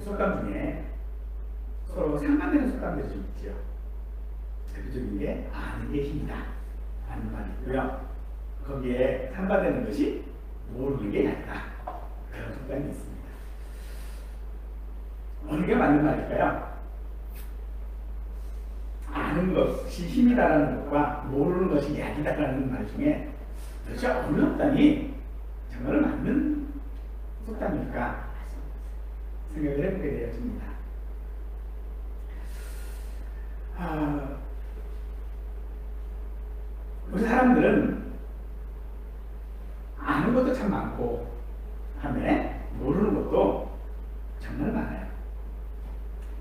속담 중에 서로 상반되는 속담들이 좀 있죠. 대표적인 게 아는 게 힘이다 라는 말이 있고요. 거기에 상반되는 것이 모르는 게 낫다 그런 속담이 있습니다. 어느 게 맞는 말일까요? 아는 것이 힘이다라는 것과 모르는 것이 약이다라는 말 중에 도대체 어느 속담이 정말 맞는 속담일까 생각을 해보게 되었습니다. 우리 사람들은 아는 것도 참 많고 반면에 모르는 것도 정말 많아요.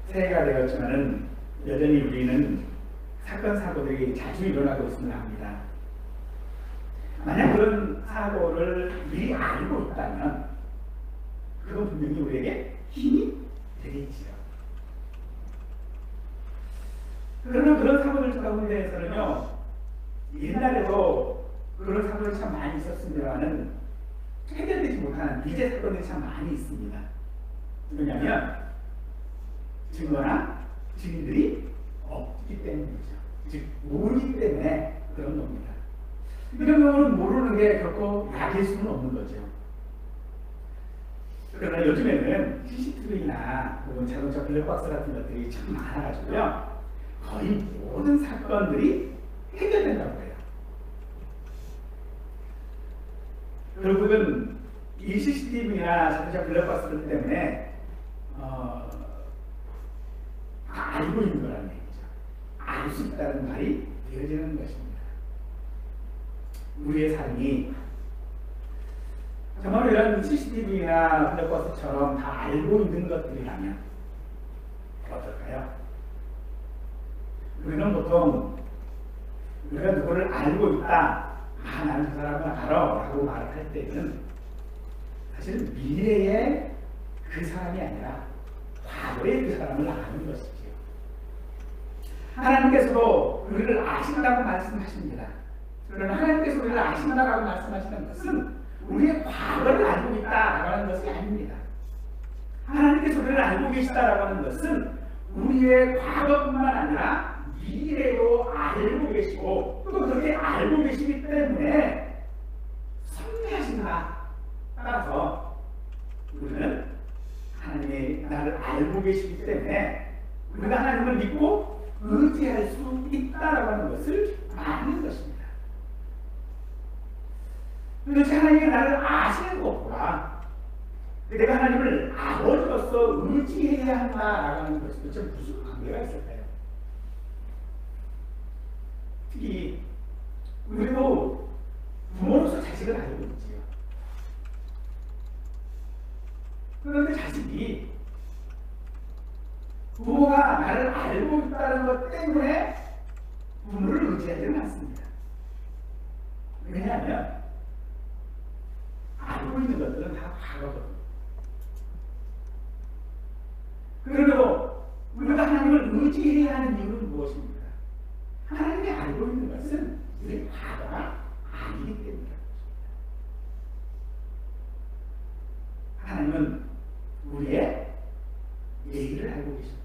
새해가 되었지만은 여전히 우리는 사건 사고들이 자주 일어나고 있습니다 합니다. 만약 그런 사고를 미리 알고 있다면 그건 분명히 우리에게 힘이 되겠지요. 그러나 그런 사고들 가운데에서는요, 옛날에도 그런 사고들이 참 많이 있었습니다만은 해결되지 못하는 미제 사건들이 참 많이 있습니다. 왜냐하면 증거나 증인들이 없기 때문이죠. 즉 모르기 때문에 그런 겁니다. 이런 경우는 모르는 게 결코 약일 수는 없는 거죠. 그러나 요즘에는 CCTV나 혹은 자동차 블랙박스 같은 것들이 참 많아가지고요, 거의 모든 사건들이 해결된다고 해요. 결국은 이 CCTV나 자동차 블랙박스들 때문에 알고 있는 거라는 얘기죠. 알 수 있다는 말이 되어지는 것입니다. 우리의 삶이 정말 이런 CCTV나 블랙박스처럼 다 알고 있는 것들이라면 어떨까요? 우리는 보통 우리가 누구를 알고 있다, 나는 저 사람을 알아 라고 말을 할 때는 사실 미래의 그 사람이 아니라 과거의 그 사람을 아는 것이지요. 하나님께서도 우리를 아신다고 말씀하십니다. 그러나 하나님께서 우리를 아신다고 말씀하시는 것은 우리의 과거를 알고 있다라고 하는 것이 아닙니다. 하나님께서 우리를 알고 계시다라고 하는 것은 우리의 과거뿐만 아니라 미래도 알고 계시고 또 그렇게 알고 계시기 때문에 선대하신다. 따라서 우리는 하나님이 나를 알고 계시기 때문에 우리가 하나님을 믿고 의지할 수 있다라고 하는 것을 아는 것입니다. 도대체 하나님이 나를 아시는 것과 내가 하나님을 아버지로서 의지해야 한다라고 하는 것이 도대체 무슨 관계가 있을까요? 특히 우리도 부모로서 자식을 알고 있지요. 그런데 자식이 부모가 나를 알고 있다는 것 때문에 부모를 의지하지는 않습니다. 왜냐하면 알고 있는 것들은 다 과거거든요. 그래도 우리가 하나님을 의지해야 하는 이유는 무엇입니까? 하나님이 알고 있는 것은 우리의 과거가 아니기 때문입니다. 하나님은 우리의 얘기를 알고 계십니다.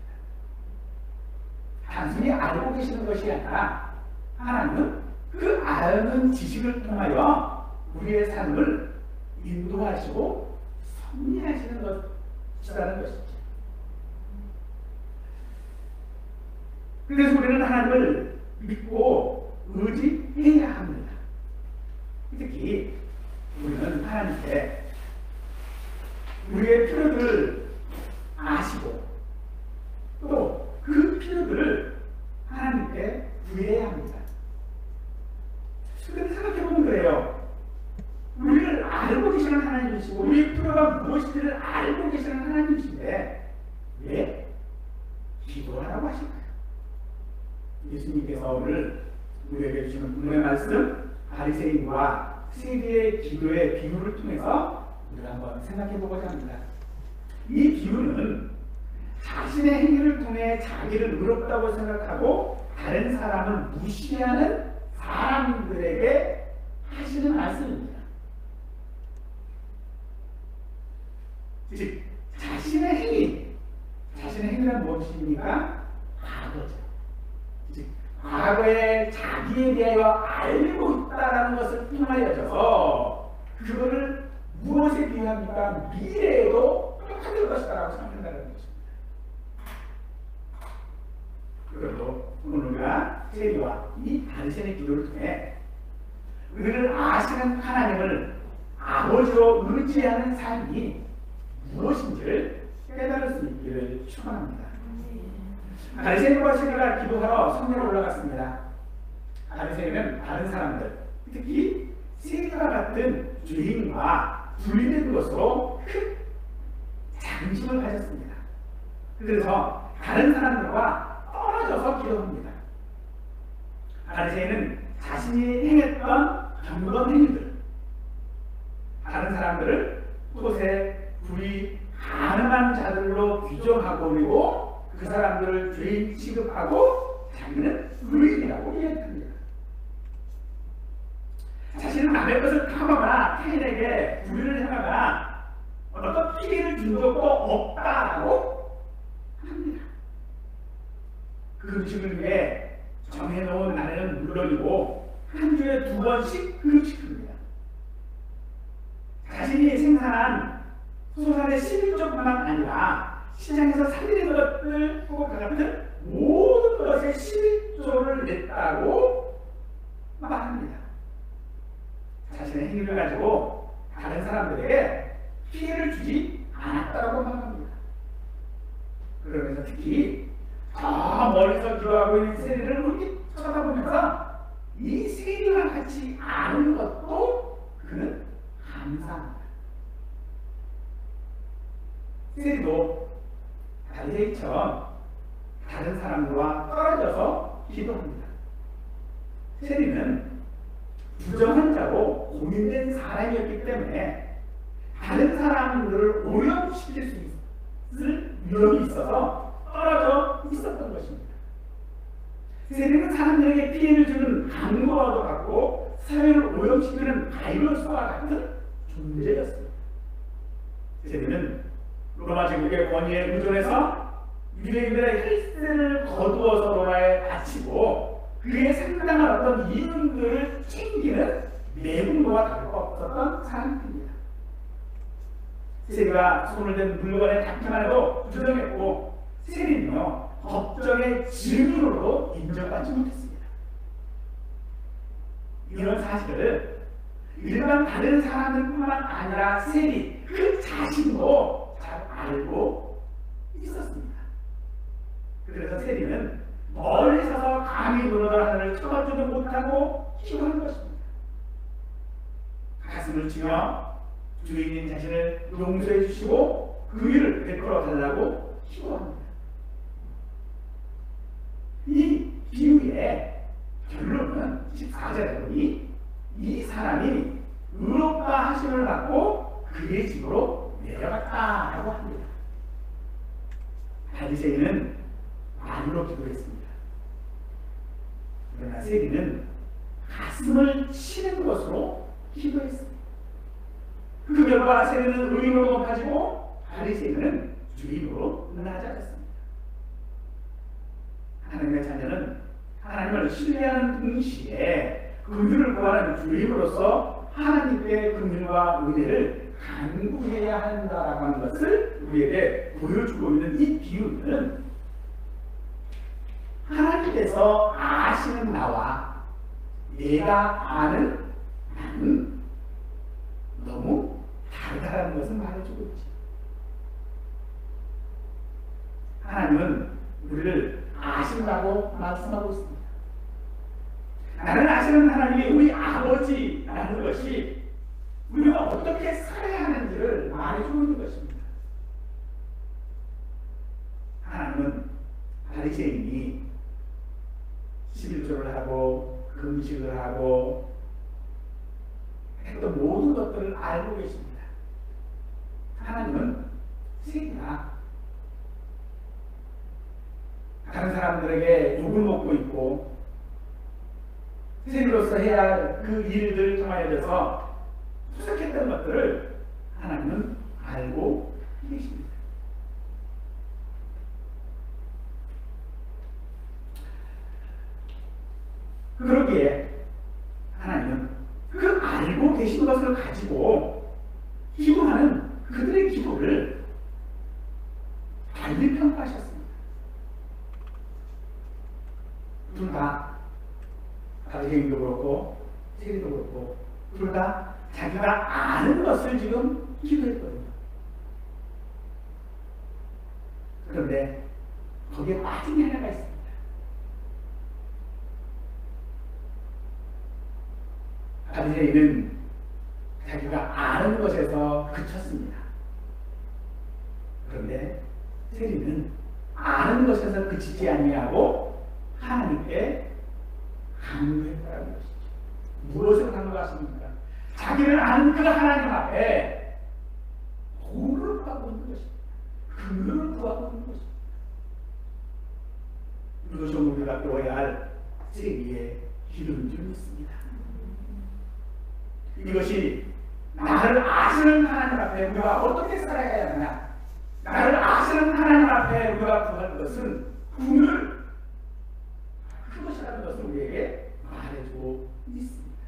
단순히 알고 계시는 것이 아니라 하나님은 그 아는 지식을 통하여 우리의 삶을 인도하시고 섭리하시는 것이라는 것이죠. 그래서 우리는 하나님을 믿고 의지해야 합니다. 특히 우리는 하나님께 우리의 필요들을 아시고 또 그 필요들을 하나님께 구해야 합니다. 그런데 생각해보면 그래요. 우리를 알고 계시는 하나님이시고 우리의 필요가 무엇인지를 알고 계시는 하나님이신데 왜 기도하라고 하실까요? 예수님께서 오늘 우리에게 주시는 본문의 말씀 바리새인과 세리의 기도의 비유를 통해서 우리가 한번 생각해보고자 합니다. 이 비유는 자신의 행위를 통해 자기를 의롭다고 생각하고 다른 사람을 무시하는 사람들에게 하시는 말씀입니다. 즉 자신의 행위, 대하여 알고 있다라는 것을 통하여져서 그거를 무엇에 비유합니까? 미래에도 똑같을 것이다라고 생각한다는 것입니다. 그리고 오늘 우리가 세리와 이 단신의 기도를 통해 우리를 아시는 하나님을 아버지로 의지하는 삶이 무엇인지를 깨달을 수 있기를 축원합니다. 바리새인과 세리가 기도하러 성전에 올라갔습니다. 바리새인은 다른 사람들, 특히 세리와 같은 죄인과 분리된 것으로 큰 자긍심을 가졌습니다. 그래서 다른 사람들과 떨어져서 기도합니다. 바리새인은 자신이 행했던 경건 행위들, 다른 사람들을 토세, 불의, 가늠한 자들로 규정하고 그리고 그 사람들을 죄인 취급하고 자기는 의인이라고 이야기합니다. 자신은 남의 것을 탐하거나 타인에게 불의를 행하거나 어떤 피해를 준 적도 없다라고 합니다. 그 음식을 위해 정해놓은 날에는 물론이고 한 주에 2번씩 그 음식입니다. 자신이 생산한 소산의 11조뿐만 아니라 시장에서 살리는 것들 혹은 그 같은 모든 것에 11조를 냈다고 말합니다. 자신의 행위를 가지고 다른 사람들에게 피해를 주지 않았다고 말합니다. 그러면서 특히 저 멀리서 기도하고 있는 세리를 이렇게 쳐다보면서 이 세리와 같이 아는 것도 그는 감사합니다. 세리도 바리새인처럼 다른 사람들과 떨어져서 기도합니다. 세리는 부정한 자로 고민된 사람이었기 때문에 다른 사람들을 오염시킬 수 있을 위험이 있어서 떨어져 있었던 것입니다. 세리는 사람들에게 피해를 주는 강도와도 같고 사회를 오염시키는 바이러스와 같은 존재였습니다. 세리는 로마 제국의 권위에 의존해서 유대인들의 혈세를 거두어서 로마에 바치고 그에 상당한 어떤 이윤들을 챙기는 매국노와 다를 거 없었던 사람입니다. 세리가 손을 댄 물건에 닿기만 해도 부정했고 세리는요 법정의 증인으로도 인정받지 못했습니다. 이런 사실을 일반 다른 사람들뿐만 아니라 세리 그 자신도 잘 알고 있었습니다. 그래서 세리는 멀리 서서 감히 무너져 하늘을 쳐주도 못하고 기도한 것입니다. 가슴을 치며 주인인 자신을 용서해 주시고 그 일을 베풀어 달라고 기도합니다. 이 비유의 결론은 14절에 보니 이 사람이 의롭다 하심을 받고 그의 집으로 내려갔다라고 합니다. 바리새인은 말로 기도했습니다. 그러나 세리는 가슴을 치는 것으로 기도했습니다. 그 결과 세리는 의인으로 높아지고 바리새인은 주인으로 낮아졌습니다. 하나님의 자녀는 하나님을 신뢰하는 동시에 긍휼을 구하는 주인으로서 하나님께 긍휼과 은혜를 간구해야 한다라고 하는 것을 우리에게 보여주고 있는 이 비유는 하나님께서 아시는 나와 내가 아는 나는 너무 다르다는 것을 말해주고 있지. 하나님은 우리를 아신다고 말씀하고 있습니다. 나는 아시는 하나님이 우리 아버지라는 것이 우리가 어떻게 살아야 하는지를 말해주고 있는 것입니다. 하나님은 바리새인이 11조를 하고 금식을 하고 했던 모든 것들을 알고 계십니다. 하나님은 세리가 다른 사람들에게 욕을 먹고 있고 세리로서 해야 할 그 일들을 통하여서 투석했던 것들을 하나님은 알고 계십니다. 그러기에 하나님은 그 알고 계신 것을 가지고 기도하는 그들의 기도를 달리 평가하셨습니다. 둘 다 아버지도 그렇고 세리도 그렇고 둘 다 자기가 아는 것을 지금 기도했거든요. 그런데 거기에 빠진 게 하나가 있습니다. 아버지는 자기가 아는 것에서 그쳤습니다. 그런데 세리는 아는 것에서 그치지 아니하고 하나님께 강요했다는 것이죠. 무엇을 강요하십니까? 자기를 아는 그 하나님 앞에 도를 구하고 있는 것입니다. 긍휼을 구하고 있는 것입니다. 이것이 우리가 배워야 할 세리의 기도인 줄 믿습니다. 이것이 나를 아시는 하나님 앞에 우리가 어떻게 살아가야 하느냐, 나를 아시는 하나님 앞에 우리가 구할 것은 긍휼, 그것이라는 것을 우리에게 말해주고 있습니다.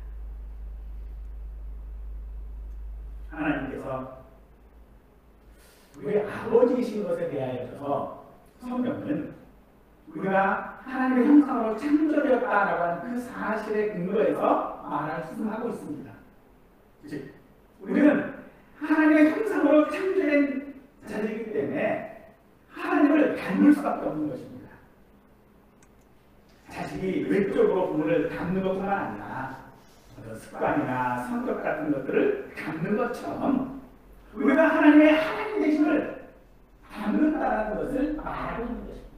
하나님께서 우리의 아버지이신 것에 대하여서 성경은 우리가 하나님의 형상으로 창조되었다라고 하는 그 사실에 근거해서 말씀하고 있습니다. 즉, 우리는 하나님의 형상으로 창조된 자들이기 때문에 하나님을 닮을 수밖에 없는 것입니다. 자식이 외적으로 부모를 닮는 것뿐만 아니라 어떤 습관이나 성격 같은 것들을 닮는 것처럼 우리가 하나님의 하나님 되심을 닮는다는 것을 말하고 있는 것입니다.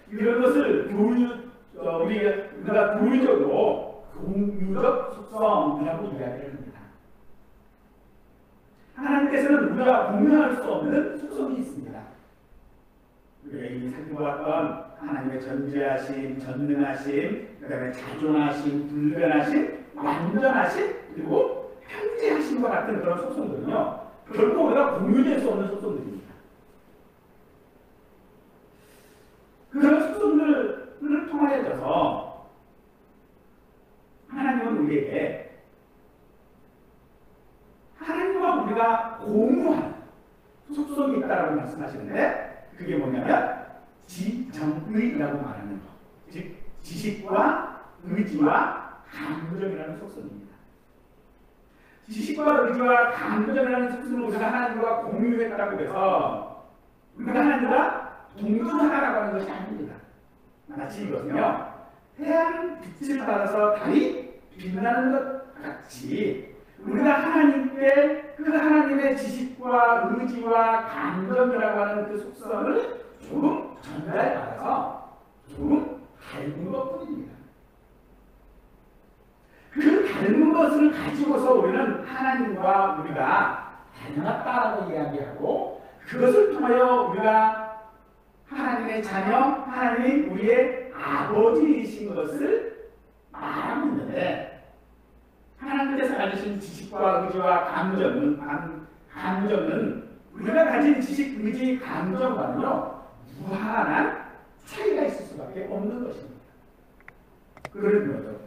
이런 것을 우리가 교리적으로 공유적 속성이라고 이야기를 합니다. 하나님께서는 우리가 공유할 수 없는 속성이 있습니다. 우리가 이미 살펴보았던 하나님의 전지하심, 전능하심, 그 다음에 자존하심, 불변하심, 완전하심, 그리고 편지하심과 같은 그런 속성들은요, 결코 우리가 공유될 수 없는 속성들입니다. 그런 속성들을 통하여서 하나님은 우리에게 하나님과 우리가 공유한 속성이 있다라고 말씀하시는데, 그게 뭐냐면 지정의라고 말하는 것, 즉 지식과 의지와 감정이라는 속성입니다. 지식과 의지와 감정이라는 속성을 우리가 하나님과 공유했다고 해서 우리가 하나님과 동등하다라고 하는 것이 아닙니다. 마치 이것은요, 태양 빛을 받아서 달이 빛나는 것 같이 우리가 하나님께 그 하나님의 지식과 의지와 감정이라고 하는 그 속성을 조금 전달받아서 조금 닮은 것뿐입니다. 그 닮은 것을 가지고서 우리는 하나님과 우리가 닮았다라고 이야기하고, 그것을 통하여 우리가 하나님의 자녀, 하나님이 우리의 아버지이신 것을 말하고 있는데, 하나님께서 가지신 지식과 의지와 감정은 우리가 가진 지식, 의지, 감정과는요, 무한한 차이가 있을 수밖에 없는 것입니다. 그럼에도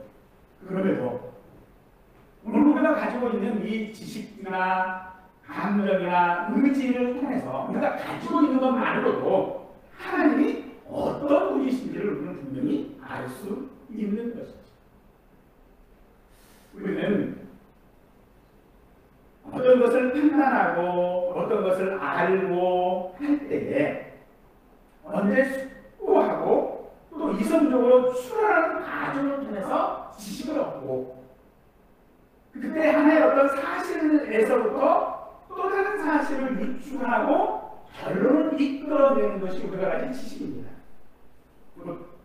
오늘 우리가 가지고 있는 이 지식이나 감정이나 의지를 통해서 우리가 가지고 있는 것만으로도 하나님이 어떤 분이신지를 우리는 분명히 알 수 있는 것이죠. 우리는 어떤 것을 판단하고 어떤 것을 알고 할 때에 언제 숙고하고 또 이성적으로 추론하는 과정을 통해서 지식을 얻고, 그때 하나의 어떤 사실에서부터 또 다른 사실을 유추하고 결론을 이끌어내는 것이 우리가 가진 지식입니다.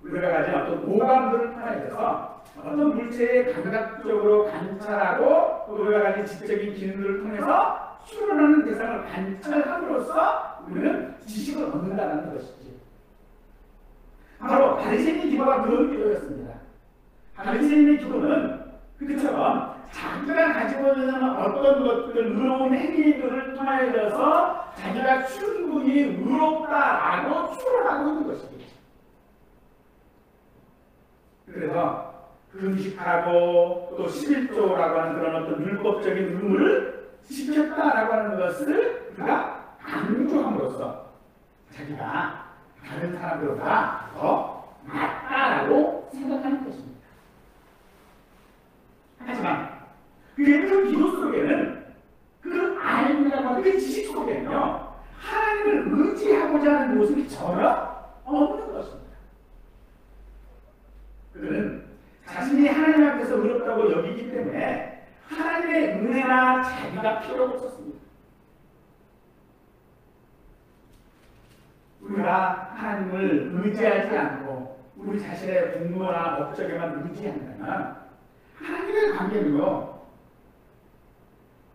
우리가 가진 어떤 오감들을 통해서 어떤 물체에 감각적으로 관찰하고 또 우리가 가진 지적인 기능들을 통해서 추론하는 대상을 관찰함으로써 우리는 지식을 얻는다는 것이지. 바로 바리새인의 기도가 그런 기도였습니다. 바리새인의 기도는 그처럼 자기가 가지고 있는 어떤 것들, 의로운 행위들을 통하여서 자기가 충분히 의롭다라고 추론하고 있는 것입니다. 그래서 금식하고 또 11조라고 하는 그런 어떤 율법적인 의무를 지켰다라고 하는 것을 그가 강조함으로써 자기가 다른 사람들보다 더 낫다라고 생각하는 것입니다. 하지만 그의 그 기도 속에는 그 알이라고 하는 그 지식 속에는요 하나님을 의지하고자 하는 모습이 전혀 없는 것입니다. 그는 자신이 하나님 앞에서 의롭다고 여기기 때문에 하나님의 은혜나 자비가 필요가 없었습니다. 우리가 하나님을 의지하지 않고 우리 자신의 분노나 업적에만 의지한다면 하나님의 관계는요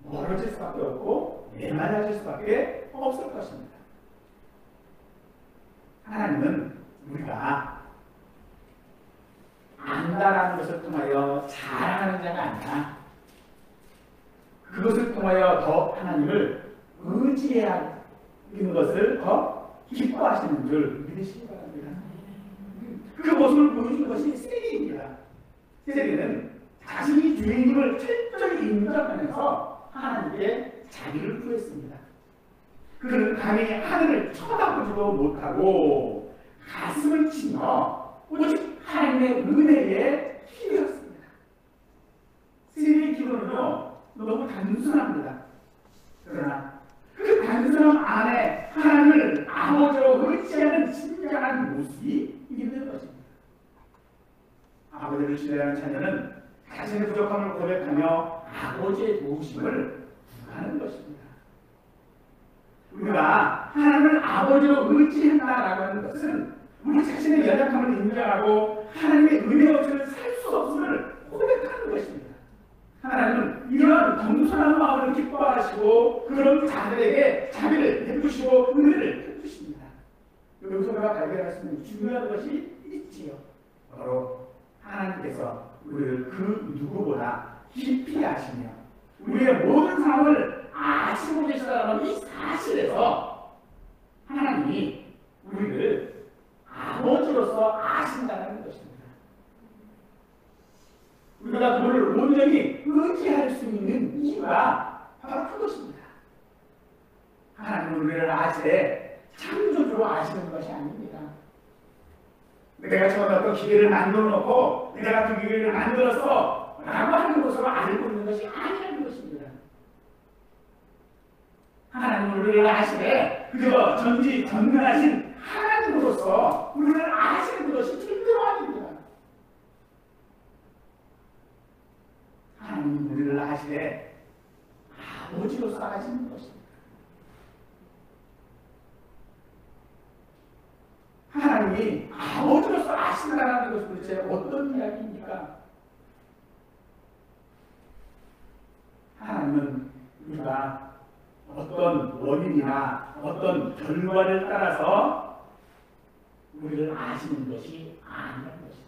멀어질 수밖에 없고 메말라질 수밖에 없을 것입니다. 하나님은 우리가 안다라는 것을 통하여 자랑하는 자가 아니라 그것을 통하여 더 하나님을 의지해야 하는 것을 더 기뻐하시는 줄 믿으시기 바랍니다. 그 모습을 보여준 것이 세리입니다. 세리는 자신이 주인임을 철저히 인정하면서 하나님께 자비를 구했습니다. 그는 감히 하늘을 쳐다보지도 못하고 가슴을 치며 오직 하나님의 은혜에 기도했습니다. 세리의 기도는요 너무 단순합니다. 그러나 그 단순함 안에 하나님을 아버지로 의지하는 진정한 모습이 있는 것입니다. 아버지를 신뢰하는 자녀는 자신의 부족함을 고백하며 아버지의 도우심을 구하는 것입니다. 우리가 하나님을 아버지로 의지한다라고 하는 것은 우리 자신의 연약함을 인정하고 하나님의 은혜 없이는 살 수 없음을 고백하는 것입니다. 하나님은 이러한 겸손한 마음을 기뻐하시고 그런 자들에게 자비를 베푸시고 은혜를 베푸십니다. 여기서 우리가 발견할 수 있는 중요한 것이 있지요. 바로 하나님께서 우리를 그 누구보다 깊이 아시며 우리의 모든 상황을 아시고 계시다는 이 사실에서 하나님이 우리를 아버지로서 아신다는 것입니다. 우리가 그를 온전히 의지할 수 있는 이유가 바로 그것입니다. 하나님은 우리를 아시되 창조주로 아시는 것이 아닙니다. 내가 처음에 어떤 기계를 만들어 놓고 내가 그 기계를 만들었어 라고 하는 것으로 알고 있는 것이 아니라는 것입니다. 하나님은 우리를 아시되 그저 전지전능하신 하나님으로서 우리를 아시는 것이 절대로 아닙니다. 하나님은 우리를 아시되 아버지로서 아시는 것입니다. 하나님이 아버지로서 아신다는 것은 도대체 어떤 이야기입니까? 하나님은 우리가 어떤 원인이나 어떤 결과를 따라서 우리를 아시는 것이 아니라는 것이죠.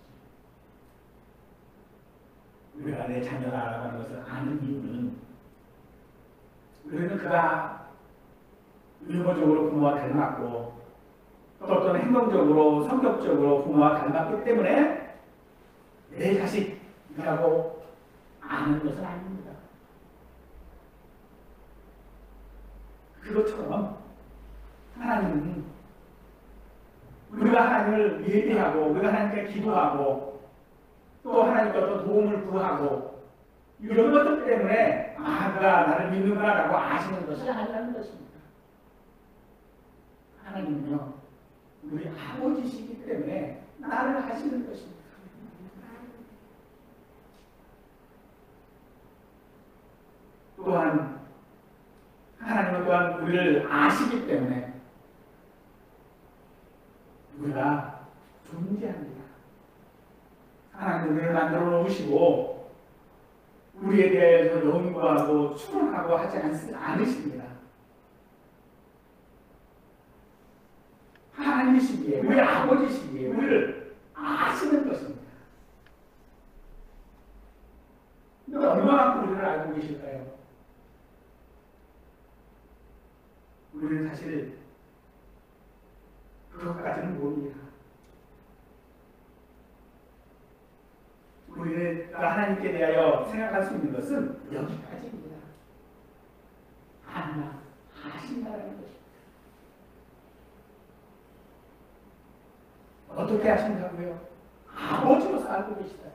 우리가 내 자녀라고 하는 것을 아는 이유는 우리는 그가 의무적으로 부모와 닮았고 또 어떤 행동적으로 성격적으로 부모와 닮았기 때문에 내 자식이라고 아는 것은 아닙니다. 그것처럼 하나님은 우리가 하나님을 예배하고 우리가 하나님께 기도하고 또 하나님께 어떤 도움을 구하고 이런 것들 때문에 그가 나를 믿는구나라고 아시는 것이 아니라는 것입니다. 하나님은요 우리 아버지시기 때문에 나를 아시는 것입니다. 또한 하나님은 또한 우리를 아시기 때문에 우리가 존재합니다. 하나님은 우리를 만들어 놓으시고 우리에 대해서 연구하고 추론하고 하지 않으십니다. 하나님이시기에 우리 아버지시기에 우리를 아시는 것입니다. 근데 얼마만큼 우리를 알고 계실까요? 우리는 사실 그것까지는 모릅니다. 우리는 하나님께 대하여 생각할 수 있는 것은 여기까지입니다. 하나님 하신다는 것입니다. 어떻게 하신다고요? 아버지로서 알고 계시다.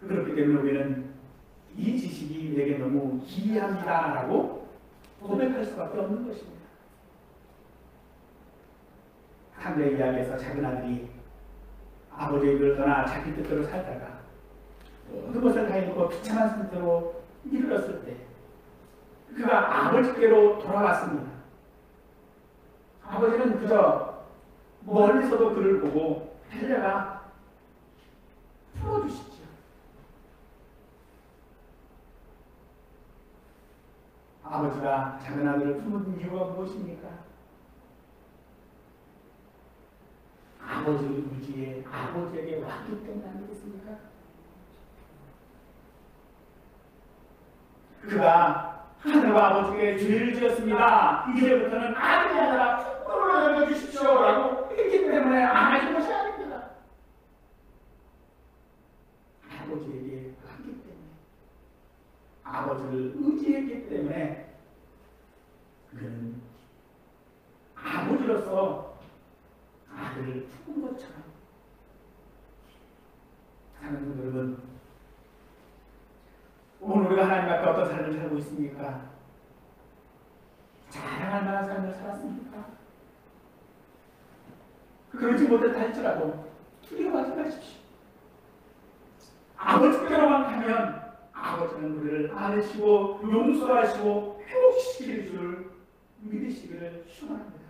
그렇기 때문에 우리는 이 지식이 내게 너무 기이합니다라고 고백할 수밖에 없는 것입니다. 창조의 이야기에서 작은 아들이 아버지의 일을 떠나 자기 뜻대로 살다가 모든 것을 다 잃고 비참한 상태로 이르렀을 때 그가 아버지께로 돌아왔습니다. 아버지는 그저 멀리서도 그를 보고 달려가 풀어주시죠. 아버지가 작은 아들을 품은 이유가 무엇입니까? 아버지의 의지에 아버지에게 왔기 때문 아니겠습니까? 그가 하늘과 아버지께 죄를 지었습니다. 이제부터는 아들이 아니라 풍부를 남겨주십시오 라고 했기 때문에 안 하신 것이 아닙니다. 아버지에게 왔기 때문에, 아버지를 의지했기 때문에 그는 아버지로서 아들을 품은 것처럼. 사랑하는 여러분, 오늘 우리가 하나님 앞에 어떤 삶을 살고 있습니까? 자랑할 만한 삶을 살았습니까? 그러지 못했다 할지라도 두려워하지 마십시오. 아버지께로만 가면 아버지는 우리를 안으시고 용서하시고 회복시킬 줄 믿으시기를 축원합니다.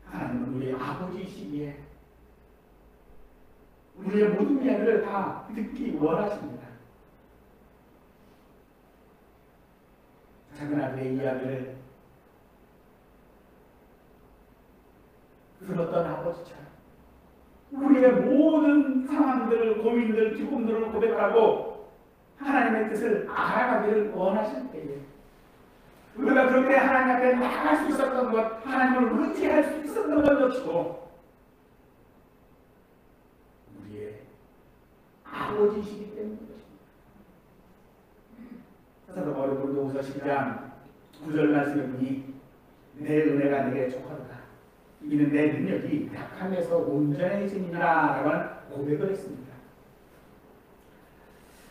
하나님은 우리의 아버지이시기에 우리의 모든 이야기를 다 듣기 원하십니다. 작은 아들의 이야기를 들었던 아버지처럼 우리의 모든 상황들, 고민들, 기쁨들을 고백하고 하나님의 뜻을 알아가기를 원하실 때에 우리가 그렇게 하나님 앞에 나갈 수 있었던 것, 하나님을 의지할 수 있었던 것 역시도 우리의 아버지이시기 때문입니다. 사도 바울이 고린도후서 10장 9절 말씀에 보니 내 은혜가 내게 족하도다. 이는 내 능력이 약함에서 온전해짐이라 라고 하는 고백을 했습니다.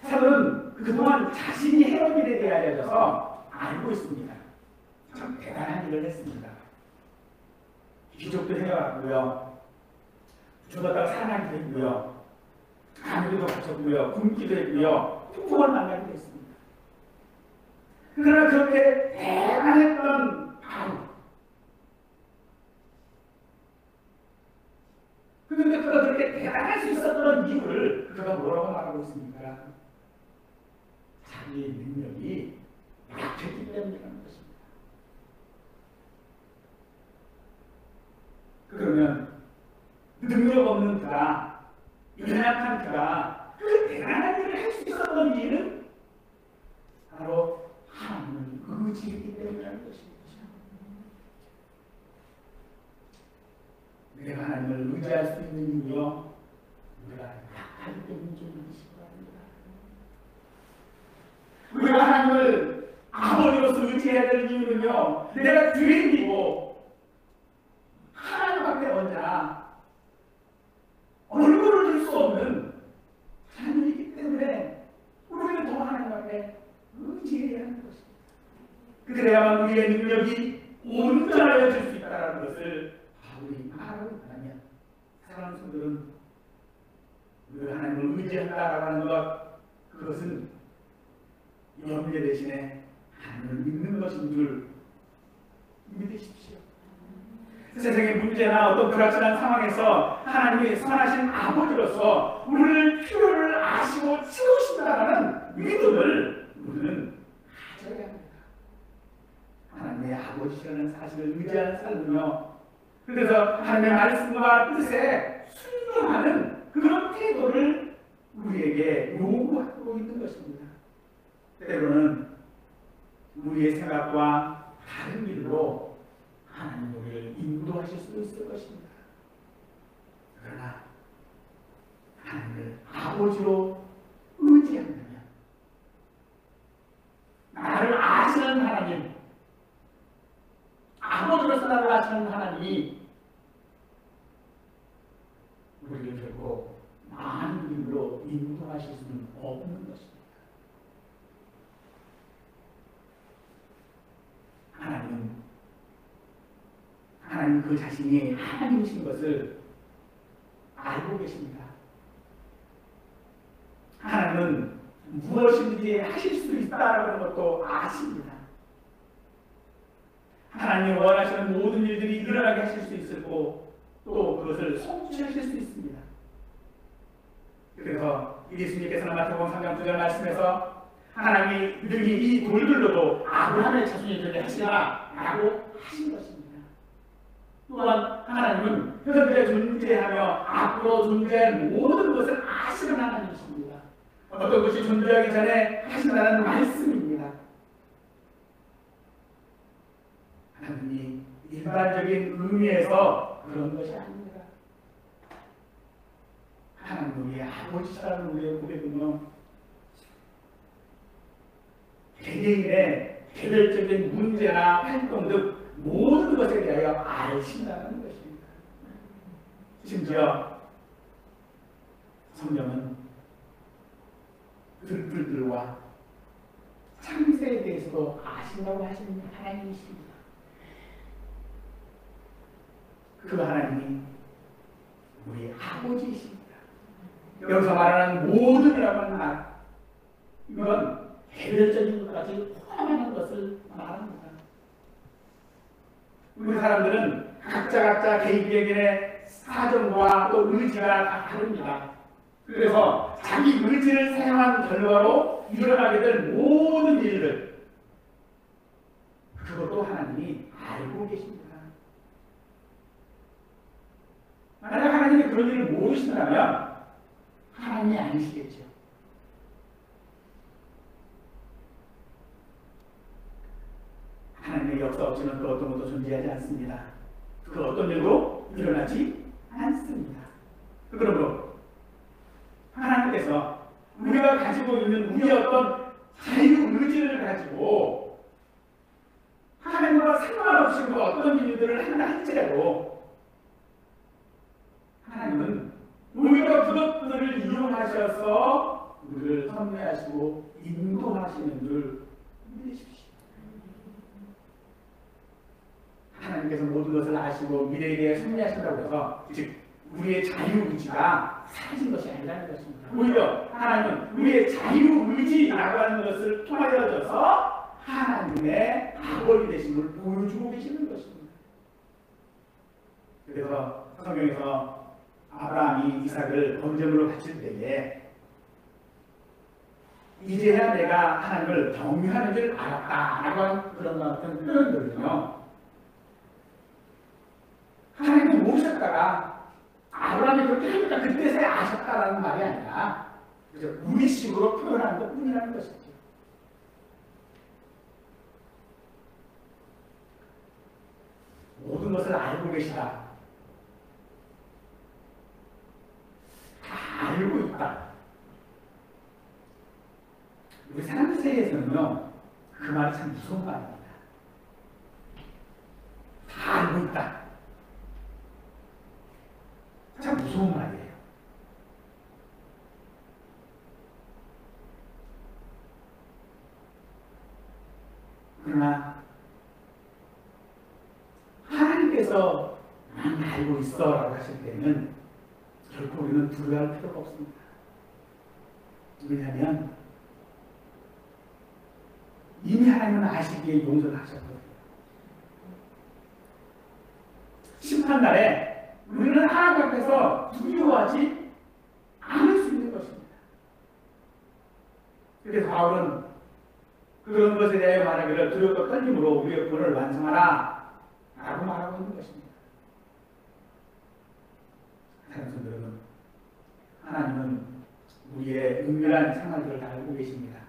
사도는 그동안 자신이 해온 일에 대하여서 알고 있습니다. 참 대단한 일을 했습니다. 기적도 해왔고요. 죽었다가 살아나기도 했고요. 감기도 고쳤고요. 굶기도 했고요. 풍부한 만나기도 했습니다. 그러나 그렇게 대단했던 바울. 그런데 그가 그렇게 대단할 수 있었던 이유를 그가 뭐라고 말하고 있습니까? 자기의 능력이 약했기 때문이라는 것입니다. 그러면 능력 없는 그가, 연약한 그가 그 대단한 일을 할 수 있었던 이유는 바로 하나님을 의지했기 때문이라는 것입니다. 내가 하나님을 의지할 수 있는 이유요, 우리가 약하기 때문인 줄 믿으시기 바랍니다. 우리가 하나님을 아버지로서 의지해야 될 이유는요, 내가 죄인이고 하나님 앞에 언제나 얼굴을 들 수 없는 하나님이기 때문에 우리는 더 하나님 앞에 의지해야 하는 것입니다. 그래야만 우리의 능력이 온전해질 수 있다는 것을 바울이 말하고 있다면, 사랑하는 성도들은 우리가 하나님을 의지한다라고 하는 것, 그것은 염려 대신에 하나님을 믿는 것인 줄 믿으십시오. 세상의 문제나 어떤 불확실한 상황에서 하나님이 선하신 아버지로서 우리를 필요를 아시고 채우신다는 믿음을 우리는 가져야 합니다. 하나님의 아버지라는 사실을 의지하는 삶은요, 그래서 하나님의 말씀과 뜻에 순종하는 그런 태도를 우리에게 요구하고 있는 것입니다. 때로는 우리의 생각과 다른 길로 하나님 우리를 인도하실 수 있을 것입니다. 그러나 하나님을 아버지로 의지한다면, 나를 아시는 하나님, 아버지로서 나를 아시는 하나님이 우리를 결코 많은 길로 인도하실 수는 없는 것입니다. 하나님 그 자신이 하나님이신 것을 알고 계십니다. 하나님은 무엇이든지 하실 수 있다라는 것도 아십니다. 하나님이 원하시는 모든 일들이 일어나게 하실 수 있고 또 그것을 성취하실 수 있습니다. 그래서 예수님께서는 마태복음 3장 9절 말씀에서 하나님이 능히 이 돌들로도 아브라함의 자손이 되게 하시라 라고 하신 것입니다. 또한 하나님은 현재 존재하며 앞으로 존재할 모든 것을 아시는 하나님이십니다. 어떤 것이 존재하기 전에 하신다는 말씀입니다. 하나님이 일반적인 의미에서 그런 것이 아닙니다. 하나님 우리의 아버지라는 우리의 고백은요, 개개인의 개별적인 문제나 활동 등 모든 것에 대하여 아신다는 것입니다. 심지어 성경은 들들들과 창세에 대해서도 아신다고 하시는 하나님이십니다. 그 하나님이 우리 아버지이십니다. 여기서 말하는 모든이라고 하는 말, 이건 개별적인 것까지 포함하는 것을 말합니다. 우리 사람들은 각자 개개인의 사정과 또 의지가 다 다릅니다. 그래서 자기 의지를 사용한 결과로 일어나게 될 모든 일들, 그것도 하나님이 알고 계십니다. 만약 하나님이 그런 일을 모르신다면 하나님이 아니시겠죠. 하나님의 역사 없이는 그 어떤 것도 존재하지 않습니다. 그 어떤 일도 일어나지 않습니다. 그러므로 하나님께서 우리가 가지고 있는 우리의 어떤 자유의지를 가지고 하나님과 상관없이 그 어떤 일들을 한다 할지라도 하나님은 우리가 그것들을 이용하셔서 우리를 섭리하시고 인도하시는 줄 믿으십시오. 하나님께서 모든 것을 아시고 미래에 대해 섭리하신다고 해서 즉 우리의 자유의지가 사라진 것이 아니라는 것입니다. 오히려 하나님은 우리의 자유의지라고 하는 것을 통하여져서 하나님의 아버지 되심을 보여주고 계시는 것입니다. 그래서 성경에서 아브라함이 이삭을 번제물로 바칠 때에 이제야 내가 하나님을 경외하는 줄 알았다라고 하는 그런 같은 표현들은요, 하나님이 모르셨다가 아브라함이 그렇게 하니까 그때서야 아셨다라는 말이 아니라 우리식으로 표현하는 것 뿐이라는 것이죠. 모든 것을 알고 계시다, 다 알고 있다. 우리 사람 사이에서는요, 그 말이 참 무서운 말입니다. 다 알고 있다. 참 무서운 말이에요. 그러나 하나님께서 난 알고 있어 라고 하실 때는 결코 우리는 두려워할 필요가 없습니다. 왜냐하면 이미 하나님은 아시기에 용서를 하셨거든요. 심판날에 우리는 하나님 앞에서 두려워하지 않을 수 있는 것입니다. 그래서 바울은 그런 것에 대해 말하기를 두렵고 떨림으로 우리의 구원을 완성하라 라고 말하고 있는 것입니다. 사랑하는 성도 여러분, 하나님은 우리의 은밀한 생활들을 다 알고 계십니다.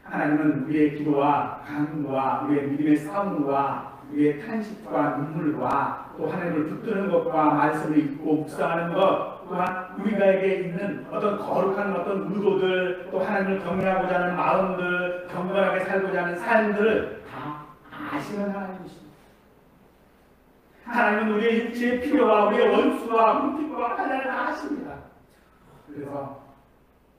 하나님은 우리의 기도와 간구와 우리의 믿음의 싸움과 우리의 탄식과 눈물과 또 하나님을 붙드는 것과 말씀을 읽고 묵상하는 것, 또한 우리가에게 있는 어떤 거룩한 어떤 의도들, 또 하나님을 경외하고자 하는 마음들, 경건하게 살고자 하는 삶들을 다 아시는 하나님이십니다. 하나님은 우리의 육체의 필요와 우리의 원수와 궁핍과 하나님을 다 아십니다. 그래서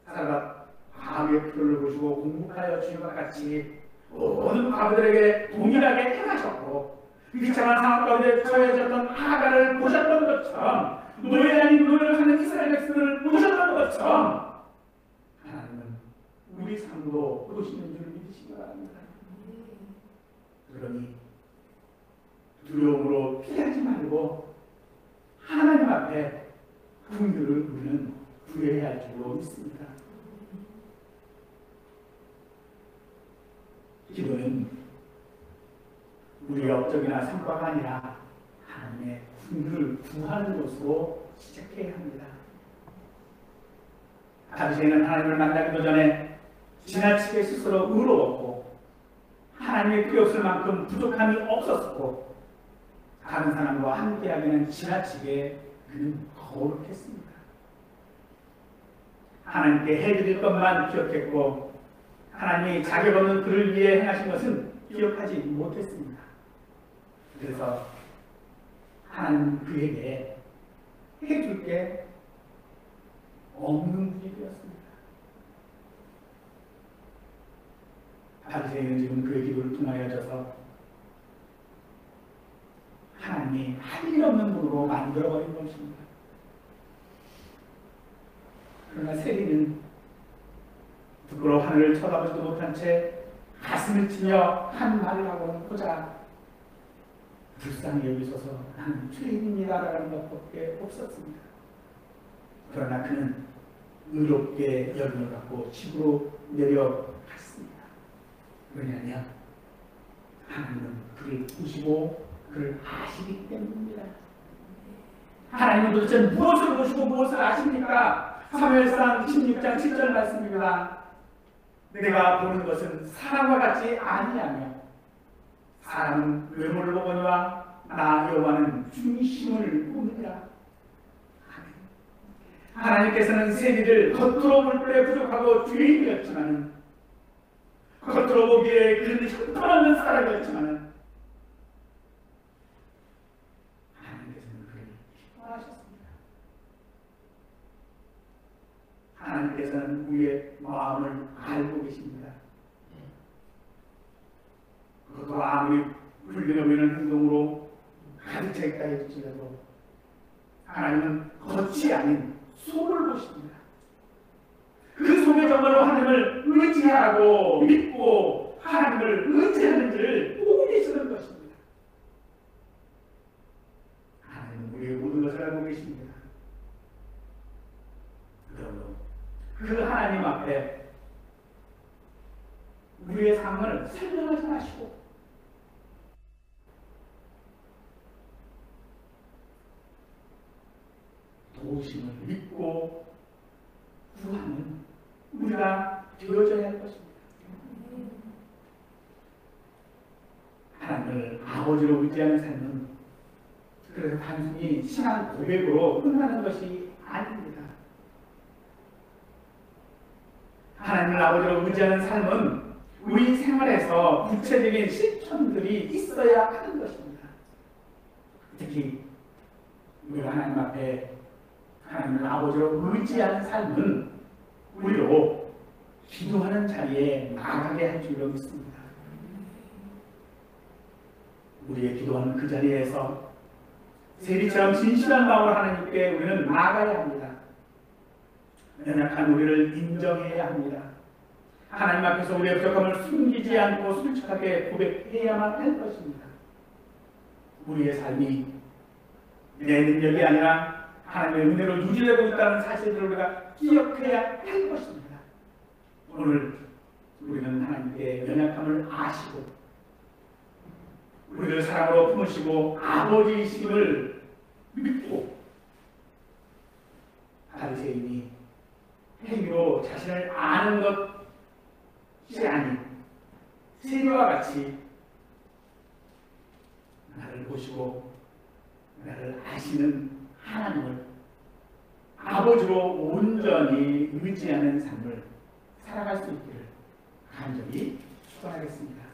살아가 과부의 피를 보시고 공급하여 주신 것 같이 모든 과부들에게 동일하게 행하셨고, 비참한 상황 가운데 처해졌던 하가를 보셨던 것처럼, 노예 아닌 노예를 하는 이스라엘 백성들을 보셨던 것처럼 하나님은 우리 삶도 보시는 줄 믿으시기 바랍니다. 그러니 두려움으로 피하지 말고 하나님 앞에 긍휼을 우리는 구해야 할 줄로 믿습니다. 기도는 우리의 업적이나 성과가 아니라 하나님의 긍휼을 구하는 것으로 시작해야 합니다. 당시에는 하나님을 만나기도 전에 지나치게 스스로 의로웠고 하나님의 필요 없을 만큼 부족함이 없었고 다른 사람과 함께하기는 지나치게 그는 거룩했습니다. 하나님께 해드릴 것만 기억했고 하나님이 자격 없는 그를 위해 행하신 것은 기억하지 못했습니다. 그래서 하나님 그에게 해줄 게 없는 분이 되었습니다. 바리새인은 지금 그의 기도를 통하여져서 하나님이 할 일 없는 분으로 만들어버린 것입니다. 그러나 세리는 부끄러워 하늘을 쳐다보지도 못한 채 가슴을 치며 한 말을 하고는 보자 불쌍히 여기소서 나는 죄인입니다라는 것밖에 없었습니다. 그러나 그는 의롭게 여김을 받고 집으로 내려갔습니다. 왜냐하면 하나님은 그를 보시고 그를 아시기 때문입니다. 하나님은 도대체 무엇을 보시고 무엇을 아십니까? 사무엘상 16장 7절 말씀입니다. 내가 보는 것은 사람과 같지 아니하며 사람은 외모를 보거니와 나 여호와는 중심을 보느니라. 하나님께서는 세리를 겉으로 볼 때 부족하고 죄인이었지만 겉으로 보기에 그는 형편없는 사람이었지만 하나님께서는 그를 기뻐하셨습니다. 하나님께서는 우리의 마음을 알고 계십니다. 그것도 아무리 불륜해 보이는 행동으로 가득 차 있다 할지라도 하나님은 겉이 아닌 속을 보십니다. 그 속에 정말로 하나님을 의지하고 믿고 하나님을 의지하는지를 보고 계시는 것입니다. 하나님은 우리의 모든 것을 알고 계십니다. 그러므로 그 하나님 앞에 우리의 삶을 설명하지 마시고 도우심을 믿고 구하는 우리가 되어져야 할 것입니다. 하나님을 아버지로 의지하는 삶은 그래서 단순히 신앙 고백으로 끝나는 것이 아닙니다. 하나님을 아버지로 의지하는 삶은 우리 생활에서 구체적인 실천들이 있어야 하는 것입니다. 특히 우리가 하나님 앞에 하나님을 아버지로 의지하는 삶은 우리로 기도하는 자리에 나가게 할 줄로 믿습니다. 우리의 기도하는 그 자리에서 세리처럼 진실한 마음으로 하나님께 우리는 나가야 합니다. 연약한 우리를 인정해야 합니다. 하나님 앞에서 우리의 부족함을 숨기지 않고 솔직하게 고백해야만 할 것입니다. 우리의 삶이 내 능력이 아니라 하나님의 은혜로 유지되고 있다는 사실을 우리가 기억해야 할 것입니다. 오늘 우리는 하나님께 연약함을 아시고 우리를 사랑으로 품으시고 아버지이심을 믿고 바리새인이 행위로 자신을 아는 것이 아닌 세리와 같이 보시고 나를 아시는 하나님을 아버지로 온전히 의지하는 삶을 살아갈 수 있기를 간절히 축원하겠습니다.